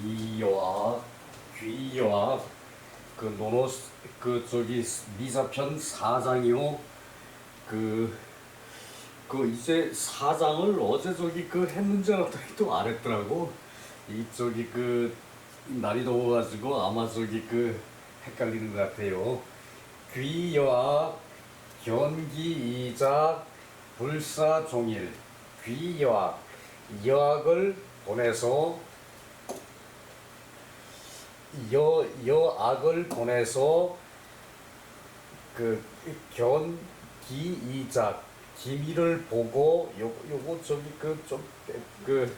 귀여악, 귀여악, 그 노노스, 그 저기 미사편 4장이요. 그, 그 이제 4장을 어제 저기 그 했는지 알았더니 또 안 했더라고. 이 저기 그 날이 더워가지고 아마 저기 그 헷갈리는 것 같아요. 귀여악, 견기이작, 불사종일. 귀여악, 여악을 보내서 여악을 보내서 그 견기이작, 기미를 보고 요거 저기 그 좀 그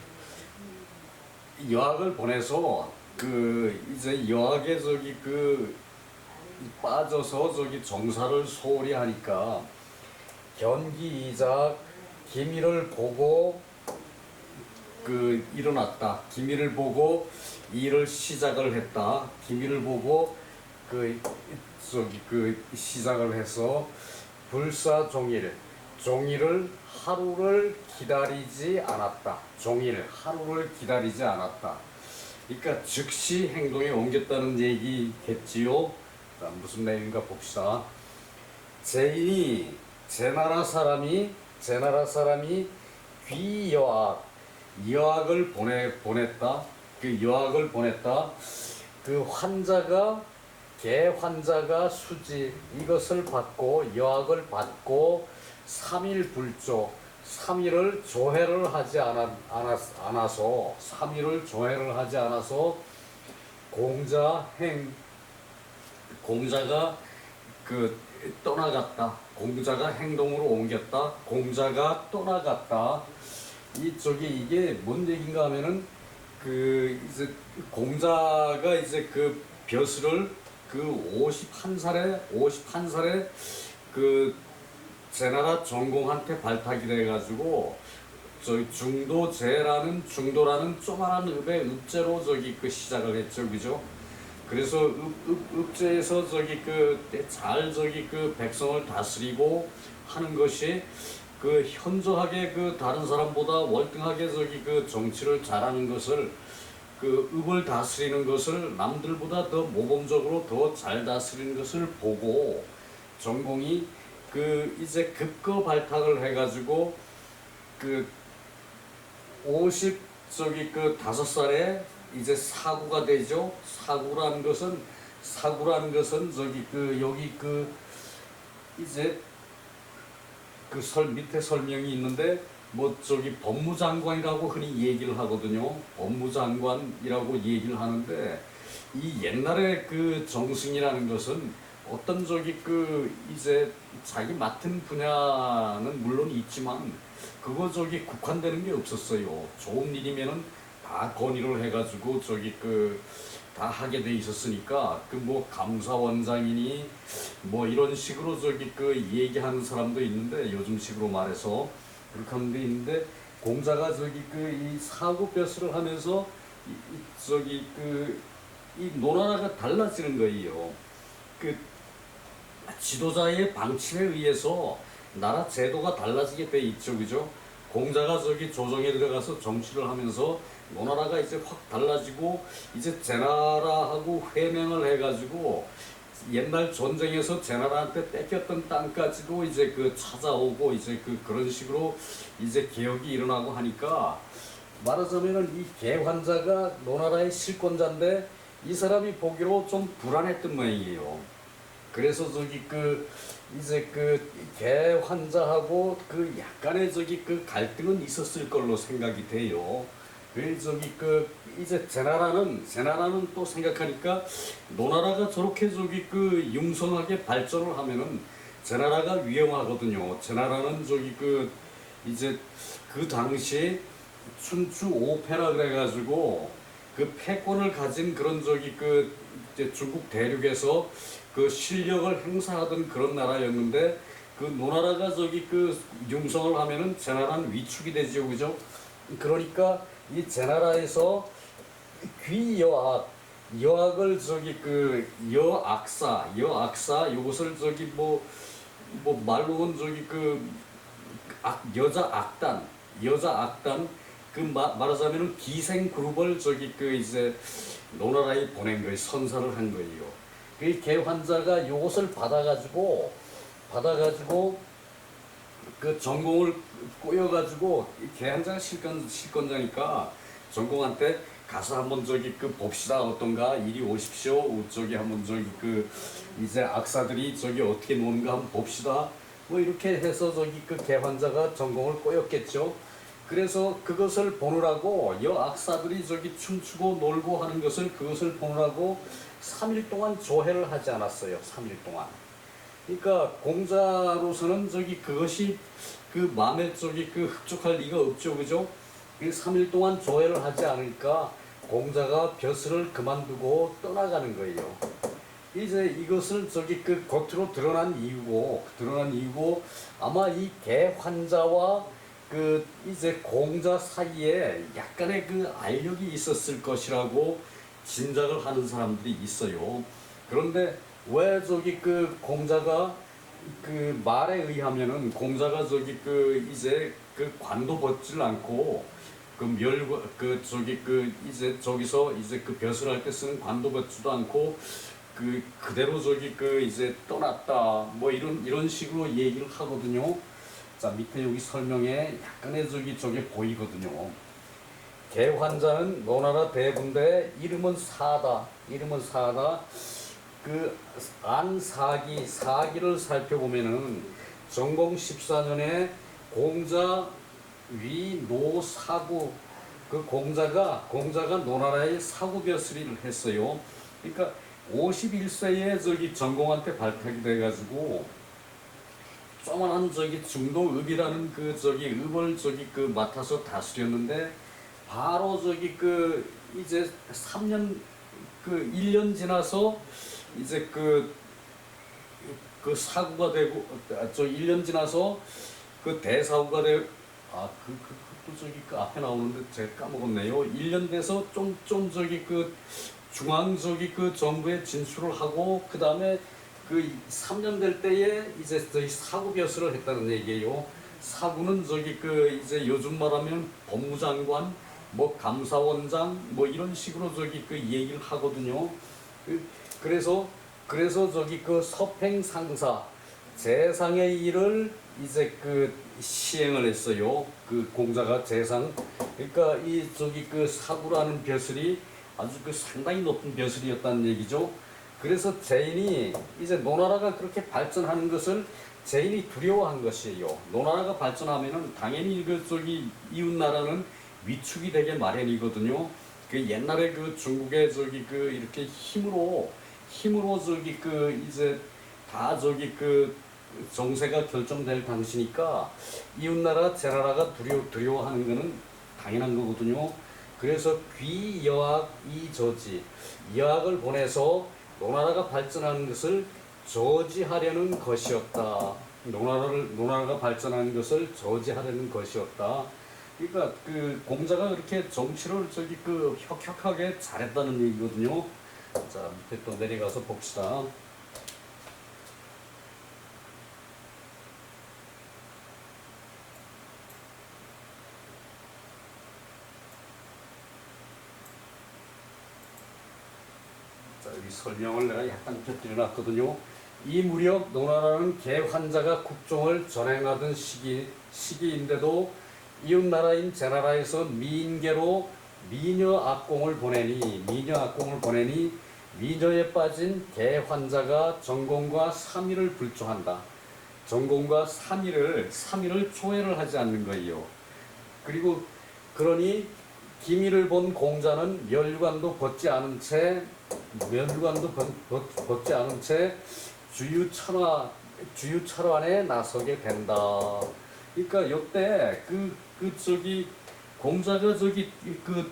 여악을 보내서 그 이제 여악에 저기 그 빠져서 저기 정사를 소홀히 하니까 견기이작, 기미를 보고 그 일어났다. 기미를 보고 일을 시작을 했다. 기미를 보고 그 저기 그 시작을 해서 불사종일, 종일을 하루를 기다리지 않았다. 종일 하루를 기다리지 않았다. 그러니까 즉시 행동에 옮겼다는 얘기겠지요. 자, 무슨 내용인가 봅시다. 제인이 제나라 사람이 귀여악, 여악을 보냈다. 그 여악을 보냈다. 그 환자가 개 환자가 수지 이것을 받고 여악을 받고 3일 불조 3일을 조회를 하지 않아서 3일을 조회를 하지 않아서 공자가 그 떠나갔다. 공자가 행동으로 옮겼다. 공자가 떠나갔다. 이게 뭔 얘기인가 하면은 그 이제 공자가 이제 그 벼슬을 그 51살에 그 제나라 전공한테 발탁이 돼가지고 저기 중도라는 조그마한 읍의 읍제로 저기 그 시작을 했죠, 그죠? 그래서 읍제에서 저기 그 잘 저기 그 백성을 다스리고 하는 것이 그 현저하게 그 다른 사람보다 월등하게 저기 그 정치를 잘하는 것을 그 읍을 다스리는 것을 남들보다 더 모범적으로 더 잘 다스리는 것을 보고 전공이 그 이제 급거 발탁을 해가지고 그 50 저기 그 5살에 이제 사구가 되죠. 사구라는 것은 저기 그 여기 그 이제 그 밑에 설명이 있는데 뭐 저기 법무장관이라고 흔히 얘기를 하거든요. 법무장관이라고 얘기를 하는데 이 옛날에 그 정승이라는 것은 어떤 저기 그 이제 자기 맡은 분야는 물론 있지만 그거 저기 국한되는 게 없었어요. 좋은 일이면은 다 건의를 해가지고 저기 그 다 하게 돼 있었으니까 그 뭐 감사원장이니 뭐 이런 식으로 저기 그 얘기하는 사람도 있는데 요즘식으로 말해서 그렇게 하는 데 있는데 공자가 저기 그 이 사구벼슬을 하면서 저기 그 이 노나라가 달라지는 거예요. 그 지도자의 방침에 의해서 나라 제도가 달라지게 돼 있죠, 그죠? 공자가 저기 조정에 들어가서 정치를 하면서 노나라가 이제 확 달라지고 이제 제나라하고 회명을 해가지고 옛날 전쟁에서 제나라한테 뺏겼던 땅까지도 이제 그 찾아오고 이제 그런 식으로 이제 개혁이 일어나고 하니까 말하자면은 이 개환자가 노나라의 실권자인데 이 사람이 보기로 좀 불안했던 모양이에요. 그래서 저기 그 이제 그 개 환자하고 그 약간의 저기 그 갈등은 있었을 걸로 생각이 돼요. 그 저기 그 이제 제나라는 또 생각하니까 노나라가 저렇게 저기 그 융성하게 발전을 하면은 제나라가 위험하거든요. 제나라는 저기 그 이제 그 당시 춘추 5패라 그래가지고 그 패권을 가진 그런 저기 그 이제 중국 대륙에서 그 실력을 행사하던 그런 나라였는데 그 노나라가 저기 그 융성을 하면은 제나라는 위축이 되죠, 그죠? 그러니까 이 제나라에서 여악을 저기 그 여악사 요것을 저기 뭐 말로는 저기 그 여자 악단 말하자면은 기생 그룹을 이제 노나라에 보낸 거예요. 선사를 한 거예요. 그 개 환자가 이것을 받아가지고 그 전공을 꼬여가지고 개 환자가 실권자니까 전공한테 가서 한번 봅시다 어떤가 이리 오십시오 한번 이제 악사들이 어떻게 노는가 한번 봅시다 뭐 이렇게 해서 그 개 환자가 전공을 꼬였겠죠. 그래서 그것을 보느라고 악사들이 춤추고 놀고 하는 그것을 보느라고 3일 동안 조회를 하지 않았어요. 3일 동안. 그러니까 공자로서는 그것이 마음에 흡족할 리가 없죠. 그죠? 3일 동안 조회를 하지 않으니까 공자가 벼슬을 그만두고 떠나가는 거예요. 이제 이것을 겉으로 드러난 이유고 아마 이 개 환자와 이제 공자 사이에 약간의 알력이 있었을 것이라고 짐작을 하는 사람들이 있어요. 그런데 왜 공자가 말에 의하면은 공자가 이제 관도 벗질 않고 이제 저기서 이제 벼슬할 때 쓰는 관도 벗지도 않고 그대로 이제 떠났다 뭐 이런 식으로 얘기를 하거든요. 자, 밑에 여기 설명에 약간의 저게 보이거든요. 개 환자는 노나라 대군대 이름은 사다. 사기를 살펴보면은 전공 14년에 공자 위노사구 공자가 노나라의 사구벼슬이를 했어요. 그러니까 51세에 전공한테 발탁이 돼가지고 조만한 중도읍이라는 읍을 맡아서 다스렸는데 바로 이제 3년 1년 지나서 이제 사구가 되고 1년 지나서 대사구가 되고 그것도 앞에 나오는데 제가 까먹었네요. 1년 돼서 좀 중앙 정부에 진출을 하고 그 다음에 3년 될 때에 이제 사구벼슬을 했다는 얘기예요. 사구는 이제 요즘 말하면 법무장관, 뭐 감사원장, 뭐 이런 식으로 얘기를 하거든요. 그래서 서팽상사 재상의 일을 이제 시행을 했어요. 공자가 재상. 그러니까 이 사구라는 벼슬이 아주 상당히 높은 벼슬이었다는 얘기죠. 그래서 제인이 이제 노나라가 그렇게 발전하는 것을 제인이 두려워한 것이에요. 노나라가 발전하면은 당연히 이웃 나라는 위축이 되게 마련이거든요. 옛날에 중국의 이렇게 힘으로 이제 다 정세가 결정될 당시니까 이웃 나라 제나라가 두려워하는 것은 당연한 거거든요. 그래서 귀여악 이저지 여악을 보내서 노나라가 발전하는 것을 저지하려는 것이었다. 노나라가 발전하는 것을 저지하려는 것이었다. 그러니까 공자가 그렇게 정치를 혁혁하게 잘했다는 얘기거든요. 자, 밑에 또 내려가서 봅시다. 여기 설명을 내가 약간 곁들여 놨거든요. 이 무렵 노나라는 개 환자가 국종을 전행하던 시기인데도 이웃 나라인 제나라에서 미인계로 미녀 악공을 보내니 미녀에 빠진 개 환자가 전공과 3일을 불조한다. 전공과 3일을 조회를 하지 않는 거예요. 그러니 기미를 본 공자는 멸관도 벗지 않은 채 주유철환에 나서게 된다. 그러니까 요때 공자가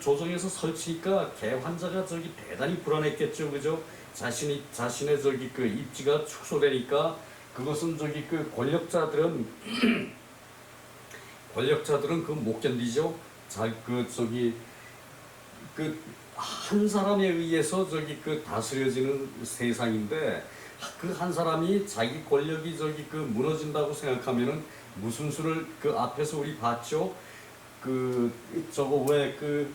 조정에서 설치니까 개 환자가 대단히 불안했겠죠, 그죠? 자신의 입지가 축소되니까 그것은 권력자들은 못 견디죠. 한 사람에 의해서 다스려지는 세상인데 한 사람이 자기 권력이 무너진다고 생각하면은 무슨 수를 앞에서 우리 봤죠. 그 저거 왜 그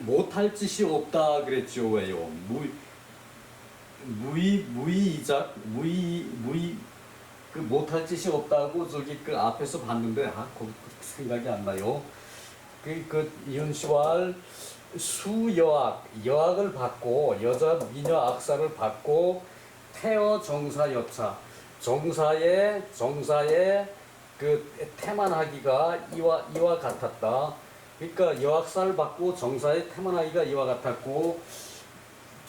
못할 짓이 없다 그랬죠 왜요? 무의이작 무의 그 못할 짓이 없다고 저기 그 앞에서 봤는데 거기 생각이 안 나요. 그 이은시왈 여학을 받고 여자 미녀 악사를 받고 태어 정사 여차 정사의 그 태만하기가 이와 같았다. 그러니까 여학사를 받고 정사의 태만하기가 이와 같았고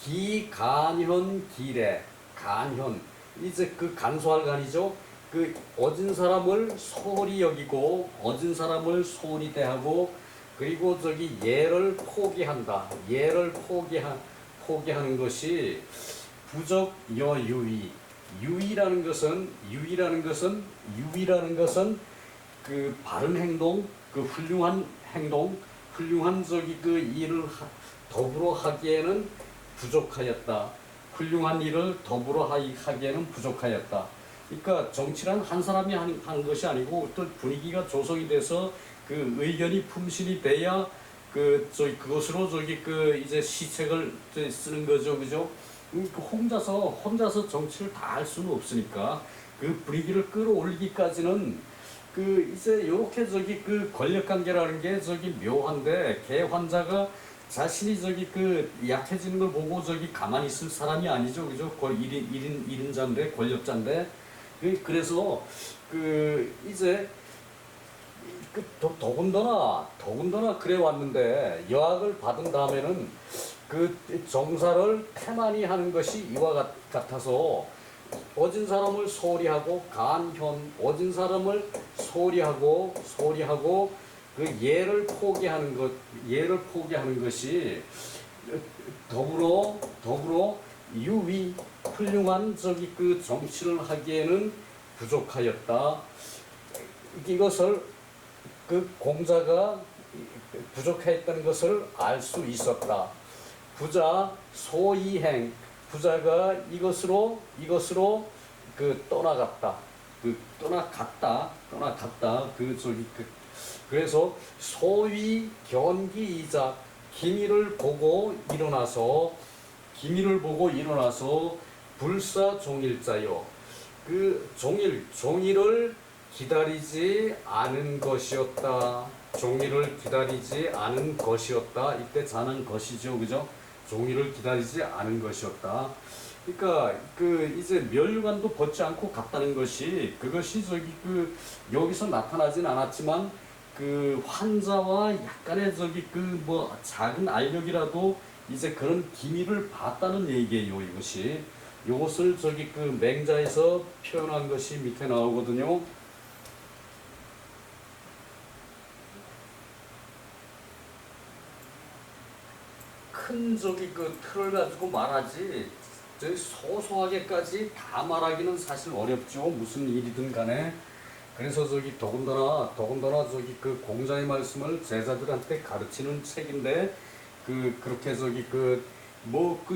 기간현 기래 간현 이제 그 간소할 간이죠. 그 어진 사람을 소홀히 여기고 어진 사람을 소홀히 대하고 그리고 저기 예를 포기한다. 예를 포기하는 것이 부적 여유의 유의라는 것은 그 바른 행동, 그 훌륭한 행동, 훌륭한 저기 그 일을 더불어 하기에는 부족하였다. 훌륭한 일을 더불어 하기에는 부족하였다. 그러니까 정치란 한 사람이 하는 것이 아니고 어떤 분위기가 조성이 돼서 그 의견이 품신이 돼야 그것으로 이제 시책을 쓰는 거죠, 그죠? 혼자서 정치를 다 할 수는 없으니까 그 분위기를 끌어올리기까지는 이제 요렇게 그 권력 관계라는 게 묘한데 개 환자가 자신이 약해지는 걸 보고 가만히 있을 사람이 아니죠, 그죠? 1인자인데 권력자인데 그래서 이제 더군다나 그래 왔는데 여학을 받은 다음에는 그 정사를 태만히 하는 것이 이와 같아서 어진 사람을 소홀히 하고 간현 어진 사람을 소홀히 하고 그 예를 포기하는 것이 더불어 유위 훌륭한 그 정치를 하기에는 부족하였다. 이것을 그 공자가 부족했다는 것을 알 수 있었다. 부자 소이행 부자가 이것으로 그 떠나갔다. 그래서 소위 견기이자 기미를 보고 일어나서 불사종일자요. 그 종일을 기다리지 않은 것이었다. 종일을 기다리지 않은 것이었다. 이때 자는 것이죠, 그죠? 종일을 기다리지 않은 것이었다. 그러니까 이제 멸류관도 벗지 않고 갔다는 것이 그것이 여기서 나타나진 않았지만 그 환자와 약간의 작은 알력이라도 이제 그런 기미를 봤다는 얘기예요. 이것을 맹자에서 표현한 것이 밑에 나오거든요. 큰 틀을 가지고 말하지 소소하게까지 다 말하기는 사실 어렵죠. 무슨 일이든 간에. 그래서 더군다나 그 공자의 말씀을 제자들한테 가르치는 책인데 그렇게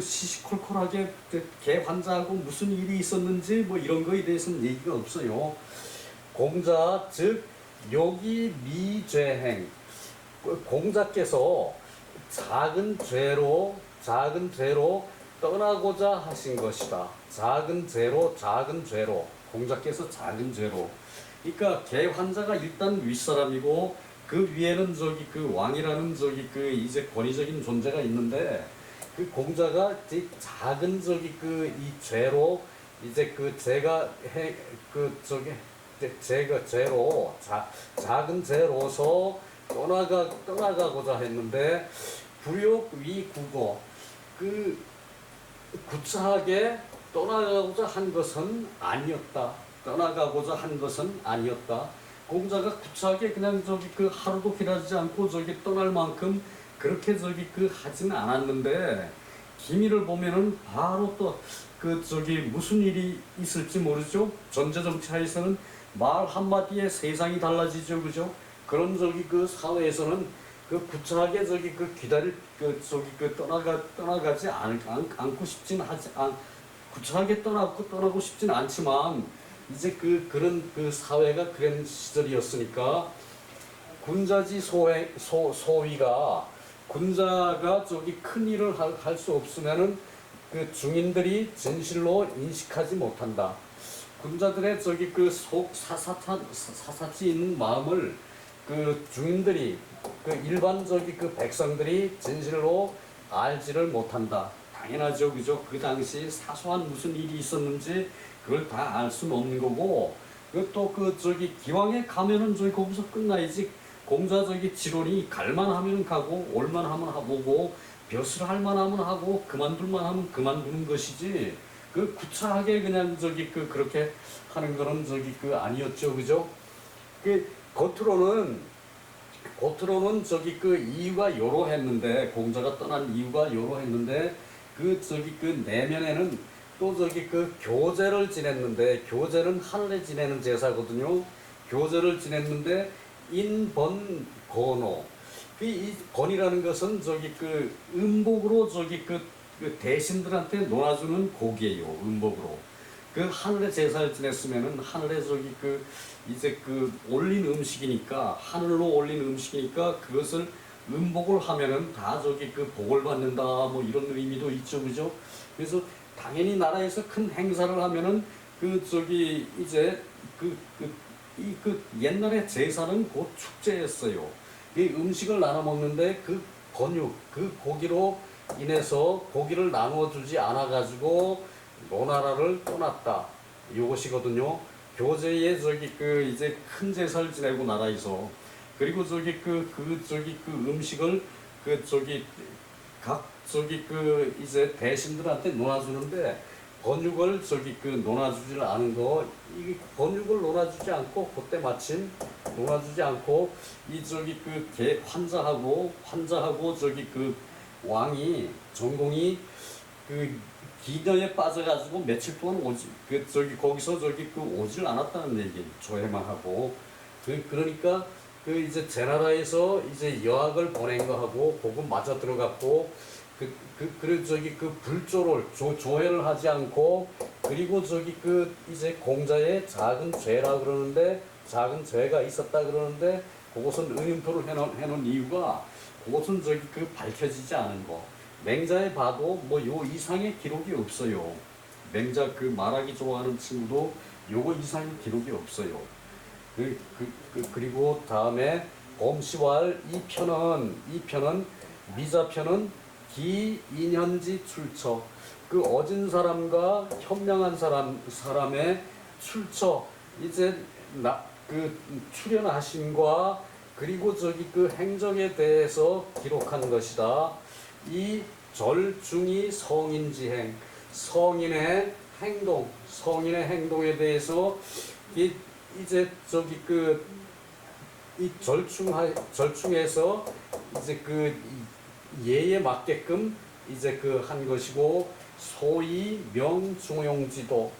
시시콜콜하게 개 환자하고 무슨 일이 있었는지 뭐 이런 거에 대해서는 얘기가 없어요. 공자 즉 여기 미죄행 공자께서 작은 죄로 떠나고자 하신 것이다. 작은 죄로 공자께서 작은 죄로. 그러니까 개 환자가 일단 윗사람이고 그 위에는 그 왕이라는 이제 권위적인 존재가 있는데 그 공자가 작은 이 죄로 이제 작은 죄로서 떠나가고자 했는데 불욕 위구거 구차하게 떠나가고자 한 것은 아니었다. 공자가 구차하게 그냥 하루도 기다리지 않고 떠날 만큼 그렇게 하지는 않았는데 기미를 보면은 바로 또 무슨 일이 있을지 모르죠. 전제정치하에서는 말 한마디에 세상이 달라지죠, 그죠? 그런 사회에서는 구차하게 떠나가지 않고 구차하게 떠나고 싶진 않지만 이제 그런 사회가 그런 시절이었으니까 군자지 소위가 군자가 저기 큰 일을 할 수 없으면은 그 중인들이 진실로 인식하지 못한다. 군자들의 저기 그 속 사사치 있는 마음을 그 중인들이 그 일반적인 그 백성들이 진실로 알지를 못한다. 당연하죠, 그죠? 그 당시 사소한 무슨 일이 있었는지 그걸 다 알 수는 없는 거고, 또 그 저기 기왕에 가면은 저기 거기서 끝나야지. 공자 저기 지론이 갈만 하면 가고 올만 하면 하고 벼슬 할만 하면 하고 그만둘만 하면 그만두는 것이지. 그 구차하게 그냥 저기 그 그렇게 하는 거는 저기 그 아니었죠, 그죠? 그 겉으로는 저기 그 이유가 요러했는데, 공자가 떠난 이유가 요러했는데 그 저기 그 내면에는 또 저기 그 교제를 지냈는데, 교제는 하늘에 지내는 제사거든요. 교제를 지냈는데 인번 건호, 이 번이라는 것은 저기 그 음복으로 저기 그 대신들한테 놀아주는 곡이에요. 음복으로 그 하늘에 제사를 지냈으면은 하늘에 저기 그 이제 그 올린 음식이니까, 하늘로 올린 음식이니까 그것을 음복을 하면은 다 저기 그 복을 받는다, 뭐 이런 의미도 있죠, 그죠? 그래서 당연히 나라에서 큰 행사를 하면은 그 저기 이제 그 옛날에 제사는 곧 축제였어요. 이 음식을 나눠 먹는데 그 번육, 그 고기로 인해서 고기를 나눠주지 않아 가지고 노나라를 떠났다. 이것이거든요. 교제에 저기 그 이제 큰 제사를 지내고 나라에서, 그리고 저기 저기 그 음식을 그 저기 각 저기 그 이제 대신들한테 논아주는데, 번육을 저기 그 논아주질 않은 거, 이 번육을 논아주지 않고 그때 마침 논아주지 않고 이 저기 그 환자하고 저기 그 왕이 정공이 그 기녀에 빠져가지고 며칠 동안 그 저기 거기서 저기 그 오질 않았다는 얘기, 조회만 하고. 그러니까 그 이제 제나라에서 이제 여학을 보낸 거 하고 그거 맞아 들어갔고, 그리고 저기 그 불조를 조회를 하지 않고, 그리고 저기 그 이제 공자의 작은 죄라 그러는데, 작은 죄가 있었다 그러는데 그것은 의문표를 해놓은 이유가, 그것은 저기 그 밝혀지지 않은 거. 맹자에 봐도 뭐 요 이상의 기록이 없어요. 맹자 그 말하기 좋아하는 친구도 요거 이상의 기록이 없어요. 그리고 다음에 봄시왈 이 편은 미자편은 기인현지 출처, 그 어진 사람과 현명한 사람의 출처, 이제 그 출현하심과 그리고 저기 그 행적에 대해서 기록한 것이다. 이 절중이 성인지행, 성인의 행동에 대해서 이제 저기 이 절충에서 이제 그 예에 맞게끔 이제 그 한 것이고, 소위 명중용지도,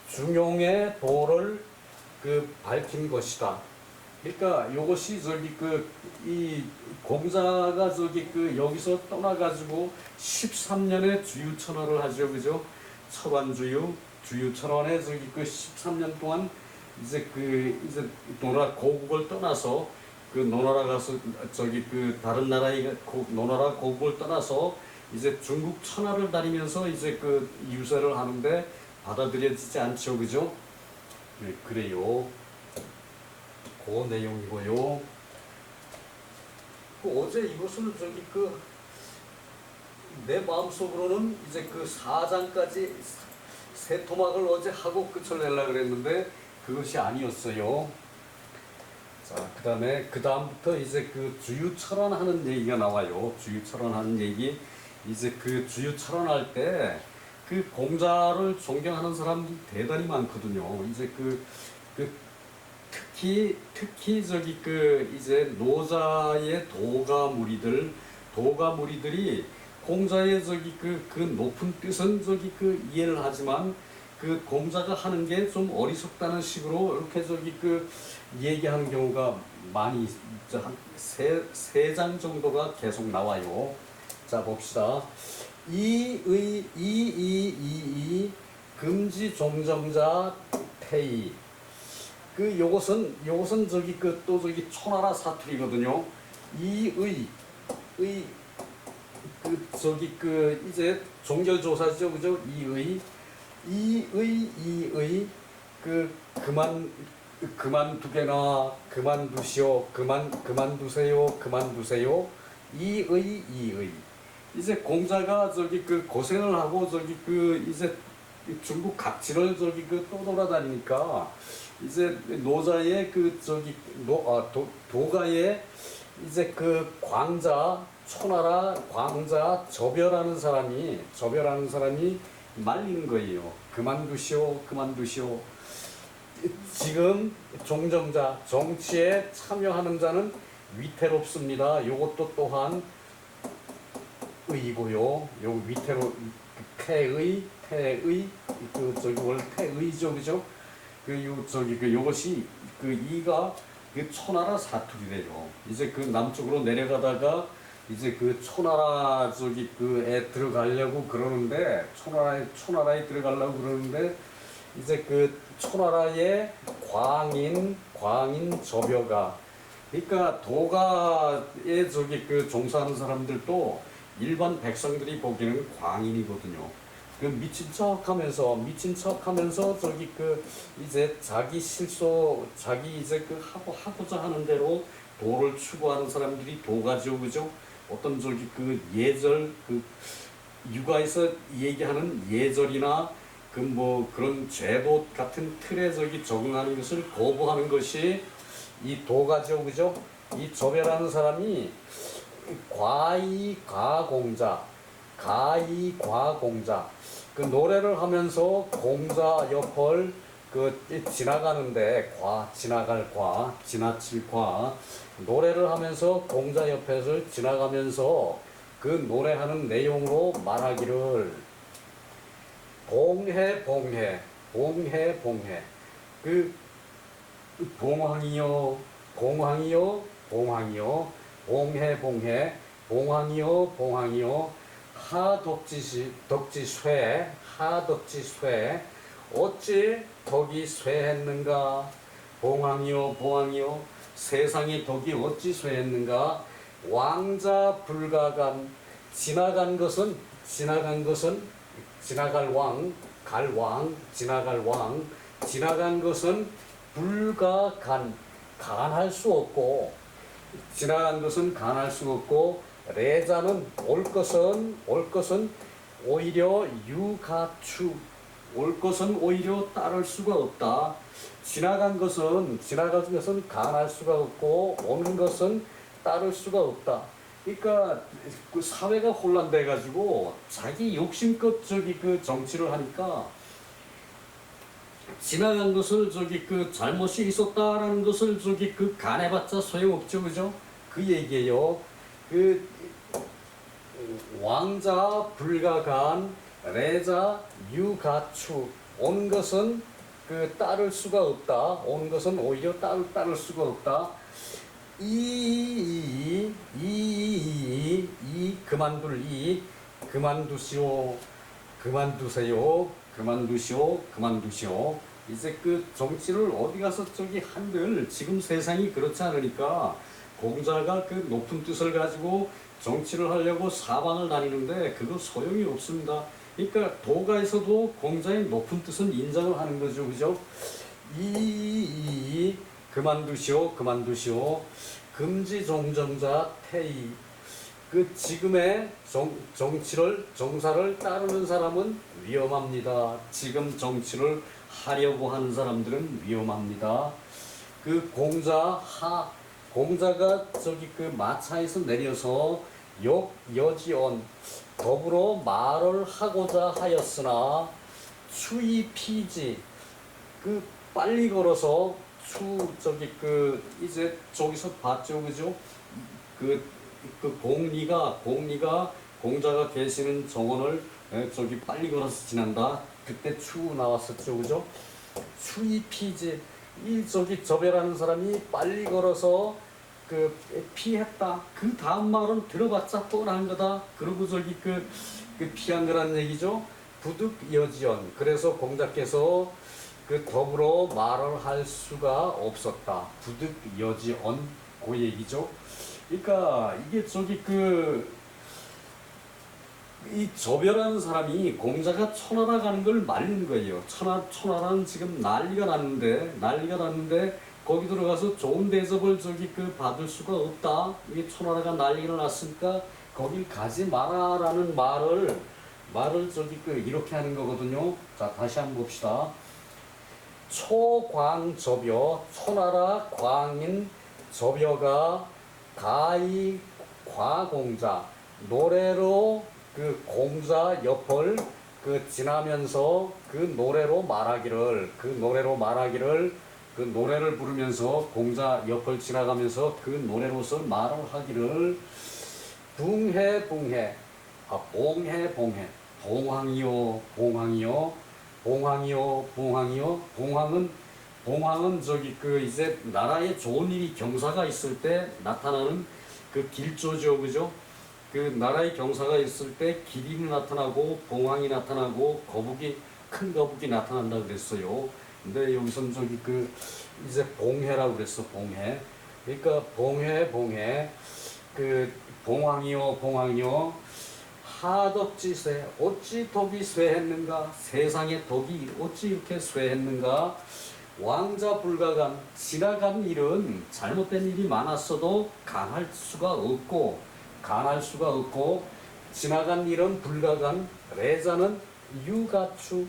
중용의 도를 그 밝힌 것이다. 그러니까 이것이 저기 이 공자가 저기 여기서 떠나가지고 13년의 주유천하를 하죠, 그죠? 주유천원에 저기 13년 동안 이제 이제 고국을 떠나서 노나라 가서 저기 다른 나라의 노나라 고국을 떠나서 이제 중국 천하를 다니면서 이제 유세를 하는데 받아들여지지 않죠, 그죠? 네, 그래요. 그 내용이고요. 어제 이것을 저기 내 마음속으로는 이제 4장까지 세 토막을 어제 하고 끝을 내려고 그랬는데 그것이 아니었어요. 자, 그 다음부터 이제 주유철원하는 얘기가 나와요. 주유철원하는 얘기. 이제 주유철원할 때 공자를 존경하는 사람들이 대단히 많거든요. 이제 특히 저기 이제 노자의 도가무리들이 공자의 저기 높은 뜻은 저기 이해를 하지만 공자가 하는 게 좀 어리석다는 식으로 이렇게 저기 얘기하는 경우가 많이 한 세 장 정도가 계속 나와요. 자, 봅시다. 이의 금지 종정자 태이. 요것은 저기 또 저기 초나라 사투리거든요. 이의 저기 이제 종결조사죠, 그죠? 이의 그만두게나 그만두시오 그만두세요 이의 이제 공자가 저기 고생을 하고 저기 이제 중국 각지를 저기 또 돌아다니니까 이제 노자의 저기 도가의 이제 광자 초나라 광자 접여라는 사람이 말리는 거예요. 그만두시오. 지금 종정자 정치에 참여하는 자는 위태롭습니다. 요것도 또한 의고요. 요 태의 저기 원래 태의죠, 그죠? 요것이 이가 초나라 사투리래요. 이제 남쪽으로 내려가다가 이제 초나라 에 들어가려고 그러는데 초나라에 들어가려고 그러는데 이제 초나라의 광인 접여가 그러니까 도가에 종사하는 사람들도 일반 백성들이 보기에는 광인이거든요. 미친 척하면서 이제 자기 이제 하고자 하는 대로 도를 추구하는 사람들이 도가죠, 그죠? 어떤 예절 육아에서 얘기하는 예절이나 그런 제도 같은 틀에 적응하는 것을 거부하는 것이 이 도가죠, 그죠? 이 조배라는 사람이 가이과공자 노래를 하면서 공자 옆을 지나가는데 지나칠 노래를 하면서 공자 옆에서 지나가면서 노래하는 내용으로 말하기를 봉해 봉황이요 하덕지쇠 어찌 덕이 쇠했는가 봉황이요 세상의 덕이 어찌 쇠했는가 왕자 불가간 지나간 것은 지나갈 것은 불가간 간할 수 없고 레자는 올 것은 오히려 유가추 올 것은 오히려 따를 수가 없다. 지나간 것은 간할 수가 없고 오는 것은 따를 수가 없다. 그러니까 사회가 혼란돼 가지고 자기 욕심껏 정치를 하니까 지나간 것을 잘못이 있었다라는 것을 간해봤자 소용없죠, 그죠? 그 얘기예요. 왕자 불가간 레자 유가추 온 것은 따를 수가 없다. 온 것은 오히려 따를 수가 없다. 그만두시오. 이제 정치를 어디 가서 한들 지금 세상이 그렇지 않으니까 공자가 높은 뜻을 가지고 정치를 하려고 사방을 다니는데 그거 소용이 없습니다. 그러니까 도가에서도 공자의 높은 뜻은 인정을 하는 거죠, 그죠? 그만두시오. 금지종정자 태이. 지금의 정사를 따르는 사람은 위험합니다. 지금 정치를 하려고 하는 사람들은 위험합니다. 공자가 마차에서 내려서 여지언 더불어 말을 하고자 하였으나 추이피지 빨리 걸어서 이제 저기서 봤죠, 그죠? 공리가 공자가 계시는 정원을 빨리 걸어서 지난다. 그때 추 나왔었죠, 그죠? 추이피지 저배라는 사람이 빨리 걸어서 피했다. 그 다음 말은 들어봤자 뻔한 거다. 그리고 피한 거란 얘기죠. 부득 여지언. 그래서 공자께서 그 더불어 말을 할 수가 없었다. 부득 여지언 그 얘기죠. 그러니까 이게 저기 이 저별하는 사람이 공자가 천하라 가는 걸 말리는 거예요. 천하라는 지금 난리가 났는데 거기 들어가서 좋은 대접을 저기 받을 수가 없다. 이게 천하라가 난리가 났으니까 거길 가지 마라라는 말을 저기 이렇게 하는 거거든요. 자, 다시 한번 봅시다. 초광저벼, 초나라 광인 저벼가 가히 과공자, 노래로 공자 옆을 지나면서 노래를 부르면서 공자 옆을 지나가면서 노래로서 말을 하기를 봉해 봉황은 저기 이제 나라에 좋은 일이 경사가 있을 때 나타나는 길조죠, 그죠? 나라의 경사가 있을 때 기린이 나타나고 봉황이 나타나고 큰 거북이 나타난다 그랬어요. 근데 여기서는 저기 이제 봉해라고 그랬어, 봉해. 그러니까 봉해 봉황이요 하덕지세 어찌 덕이 쇠했는가, 세상에 덕이 어찌 이렇게 쇠했는가. 왕자 불가간, 지나간 일은 잘못된 일이 많았어도 간할 수가 없고 지나간 일은 불가간, 레자는 유가추,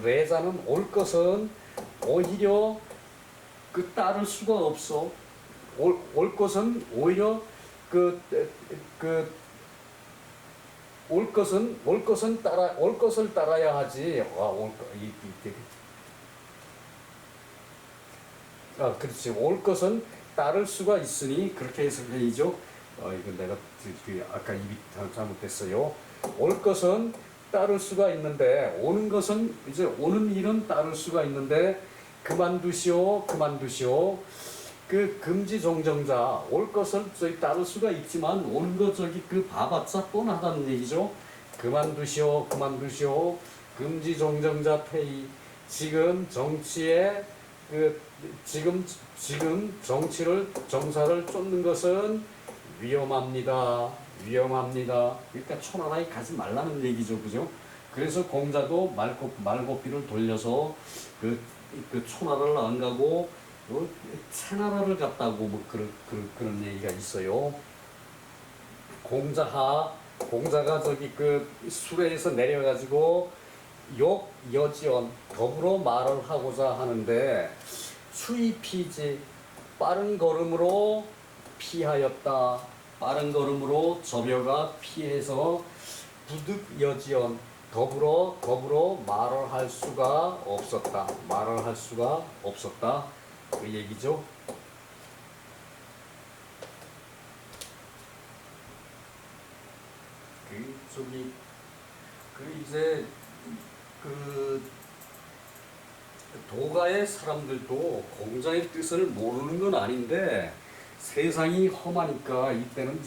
레자는 올 것은 오히려 따를 수가 없어. 올 것은 오히려 올 것을 따라야 하지. 그렇지. 올 것은 따를 수가 있으니 그렇게 해석해야죠. 이건 내가 아까 입이 잘못됐어요. 올 것은 따를 수가 있는데 오는 일은 따를 수가 있는데 그만두시오. 금지 종정자, 올 것을 따를 수가 있지만 오는 거 봐봤자 뻔하다는 얘기죠. 그만두시오. 금지 종정자 퇴위. 지금 정치에 지금 정사를 쫓는 것은 위험합니다. 그러니까 초나라에 가지 말라는 얘기죠, 그죠? 그래서 공자도 말고삐를 돌려서 초나라를 안 가고 채나라를 갔다고 그런 얘기가 있어요. 공자가 저기 수레에서 내려가지고 여지언 더불어 말을 하고자 하는데 추이피지, 빠른 걸음으로 피하였다. 빠른 걸음으로 저벼가 피해서 부득 여지언 더불어 말을 할 수가 없었다. 그 얘기죠. 이제 도가의 사람들도 공자의 뜻을 모르는 건 아닌데 세상이 험하니까 이때는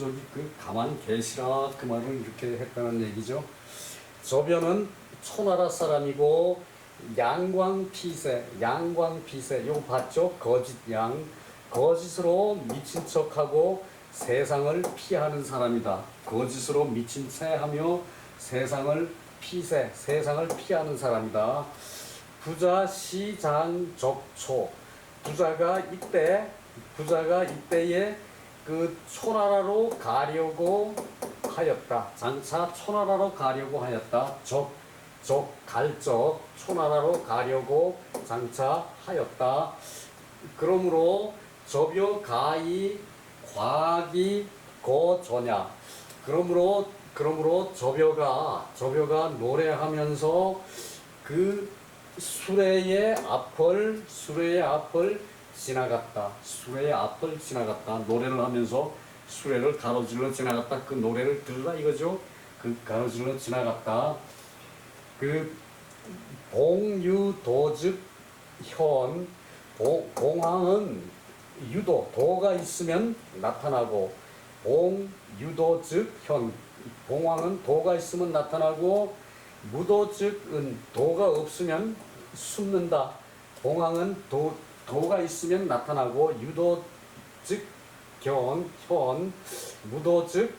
가만 계시라 그 말을 이렇게 했다는 얘기죠. 저변은 초나라 사람이고 양광피세 이거 봤죠? 거짓으로 미친 척하고 세상을 피하는 사람이다. 거짓으로 미친 채하며 세상을 피하는 사람이다. 부자 시장적초, 부자가 이때에 초나라로 가려고 하였다. 장차 초나라로 가려고 하였다. 갈적 초나라로 가려고 장차 하였다. 그러므로 저벼 가히 과기 고저냐. 그러므로 저벼가 노래하면서 수레의 앞을 지나갔다. 노래를 하면서 수레를 가로질러 지나갔다. 그 노래를 들으라 이거죠. 가로질러 지나갔다. 봉유도즉 현, 봉황은 도가 있으면 나타나고, 봉유도즉 현, 봉황은 도가 있으면 나타나고, 무도 즉은 도가 없으면 숨는다. 봉황은 도가 있으면 나타나고 유도 즉 현, 무도 즉